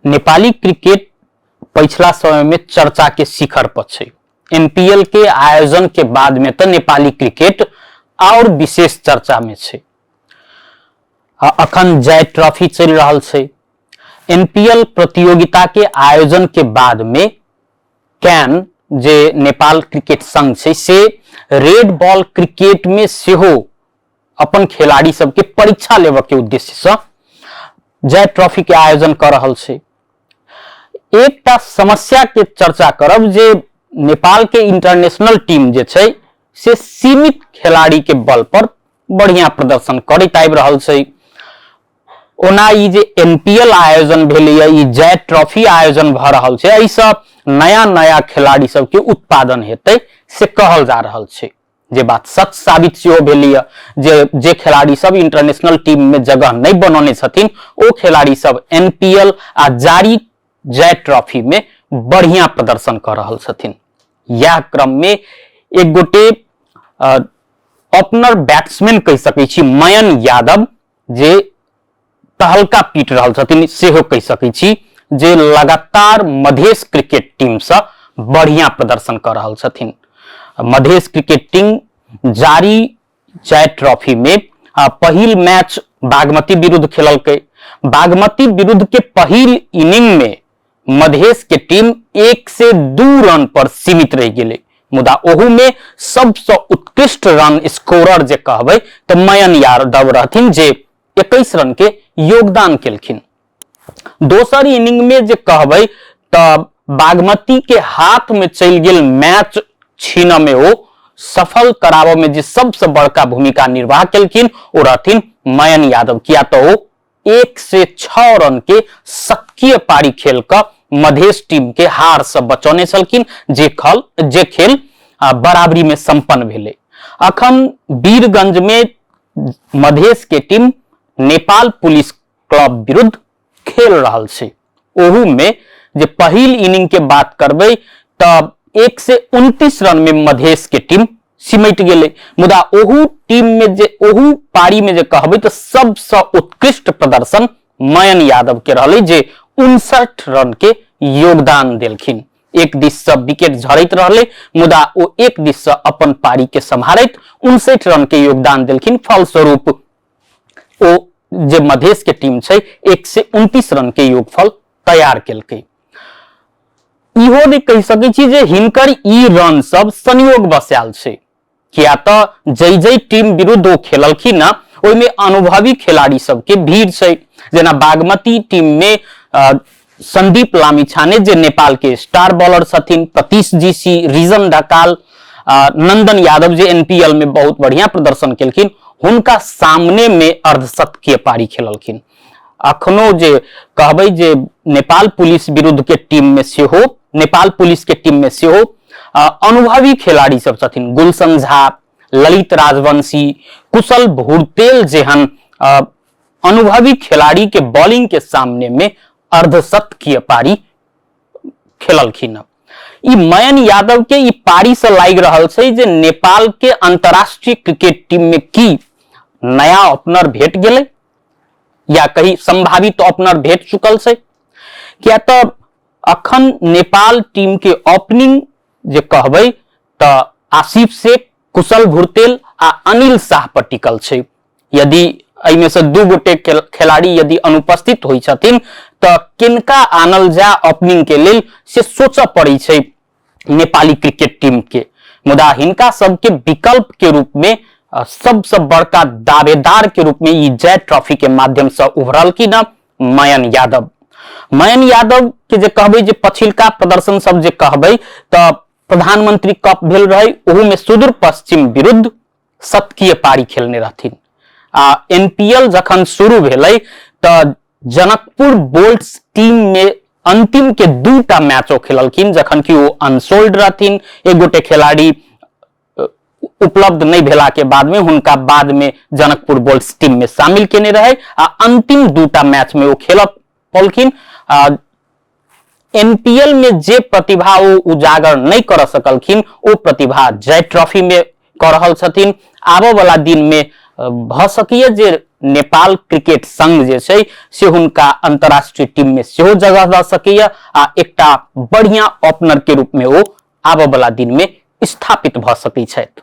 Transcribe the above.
Nepali cricket पिछला समय में चर्चा के शिखर पर है। एनपीएल के आयोजन के बाद में तो नेपाली क्रिकेट और विशेष चर्चा में है। अखन जय ट्रॉफी चल रहा है। एनपीएल प्रतियोगिता के आयोजन के बाद में कैन जे नेपाल क्रिकेट संघ है से रेड बॉल क्रिकेट में सेहो अपन खिलाड़ी सबके परीक्षा लेवे के उद्देश्य से जय ट्रॉफी के आयोजन कर रहा है। एकटा समस्या के चर्चा करब जे नेपाल के इंटरनेशनल टीम जे छै से सीमित खिलाड़ी के बल पर बढ़िया प्रदर्शन करैत आबि रहल छै। ओना ई जे एनपीएल आयोजन भेलैया, ई जय ट्रॉफी आयोजन भ रहल छै, एहि सँ नया नया खिलाड़ी सबके उत्पादन हेतै से कहल जा रहल छै। जे बात सच साबित सेहो भेलैया जे खिलाड़ी सब इंटरनेशनल टीम में जगह नहीं बनौने छथिन ओ खिलाड़ी सब एनपीएल आ जारी जय ट्रॉफी में बढ़िया प्रदर्शन कर रहल छथिन। यह क्रम में एक गोटे ओपनर बैट्समैन कह सकै छी मयन यादव जे तहलका पीट रहल छथिन सेहो कह सकै छी, जे लगातार मधेश क्रिकेट टीम से बढ़िया प्रदर्शन कर रहल छथिन। मधेश क्रिकेट टीम जारी जय ट्रॉफी में पहिल मैच बागमती विरुद्ध खेललकै। बागमती विरुद्ध के पहिल इनिंग में मधेश के टीम 1 से 2 रन पर सीमित रह गेलै, मुदा ओहू में सबसे उत्कृष्ट रन स्कोरर जे कहबै तो मयन यादव रहथिन जे 21 रन के योगदान केलखिन। दोसर इनिंग में जे कहबै तो बागमती के हाथ में चल गेल मैच छीन में ओ सफल कराबे में जे सबसे बड़का भूमिका निर्वाह केलखिन ओ रहथिन मयन यादव। किया तो ओ 1 से 6 रन के शतकीय पारी खेल कर मधेश टीम के हार से बचौने छलखिन, जे खेल बराबरी में संपन्न भेलै। अखन वीरगंज में मधेश के टीम नेपाल पुलिस क्लब विरुद्ध खेल रहल छै। ओहू में जे पहिल इनिंग के बात करबै तब 1 से 29 रन में मधेश के टीम सिमट गेलै, मुदा ओहू टीम में जे ओहू पारी में जे कहबै तो सबसे उत्कृष्ट प्रदर्शन मयन यादव के रहलै जे 59 रन के योगदान देलखिन। एक दिस से विकेट झड़ैत रहलै मुदा ओ एक दिस से अपन पारी के संभारैत 59 रन के योगदान देलखिन। फलस्वरूप ओ जे मधेश के टीम छै 1 से 29 रन के योगफल तैयार केलकै। इहो नहीं कह सकै छी जे हिनकर ई रन सब संयोग बसायल छै, किया तो जै टीम विरुद्ध ओ खेललखिन ना ओइ में अनुभवी खिलाड़ी सबके भीड़ छै। जेना बागमती टीम में संदीप लामिछाने जे नेपाल के स्टार बॉलर छथिन, प्रतीश जीसी, रिजन ढकाल, नंदन यादव जे एनपीएल में बहुत बढ़िया प्रदर्शन केलखिन, हुनका सामने में अर्धशतकीय पारी खेललखिन। अखनो जे कहबै जे नेपाल पुलिस विरुद्ध के टीम में सेहो नेपाल पुलिस के टीम में सेहो अनुभवी खिलाड़ी सब छथिन। गुलशन झा, ललित राजवंशी, कुशल भुरतेल जेहन अनुभवी खिलाड़ी के बॉलिंग के सामने में अर्धशतकीय पारी खेललखिन। ई मयन यादव के ई पारी से लाग रहल छै जे नेपाल के अंतरराष्ट्रीय क्रिकेट टीम में की नया ओपनर भेट गेलै या कहीं संभावित ओपनर भेट चुकल छै। क्या तो अखन नेपाल टीम के ओपनिंग जे कहबै तो आसिफ शेख, कुशल भुरतेल आ अनिल शाह पर टिकल छै। यदि एहिमे से 2 गोटे खिलाड़ी यदि अनुपस्थित होइ छथिन तो किनका आनल जा ओपनिंग के लेल से सोचऽ पड़ै छै नेपाली क्रिकेट टीम के। मुदा हिनका सबके विकल्प के रूप में सबसे बड़का दावेदार के रूप में ई जय ट्रॉफी के माध्यम से उभरल की ना मयन यादव। मयन यादव के जे कहबै जे पछिलका प्रदर्शन सब जे कहबै तो प्रधानमंत्री कप भेल रहे, ओहू में सुदूर पश्चिम विरुद्ध शतकीय पारी खेलने रहथिन। एनपीएल जखन शुरू भेलै तो जनकपुर बोल्ट्स टीम में अंतिम के 2टा मैचो खेललखिन जखन कि वो अनसोल्ड रहथिन। एक गोटे खिलाड़ी उपलब्ध नहीं भेला के बाद में हुनका बाद में जनकपुर बोल्ट्स टीम में शामिल केने रहे आ अंतिम 2टा मैच में वो खेल पौलखिन। एनपीएल में जे प्रतिभा वो उजागर नहीं कर सकलखिन वो प्रतिभा जय ट्रॉफी में कर रहल छथिन। आबो वाला दिन में भ सकिए जे नेपाल क्रिकेट संघ जे छै से हुनका अंतरराष्ट्रीय टीम में सेहो जगह दऽ सकैया आ एकटा बढ़िया ओपनर के रूप में ओ आबऽ वाला दिन में स्थापित भऽ सकै छथि।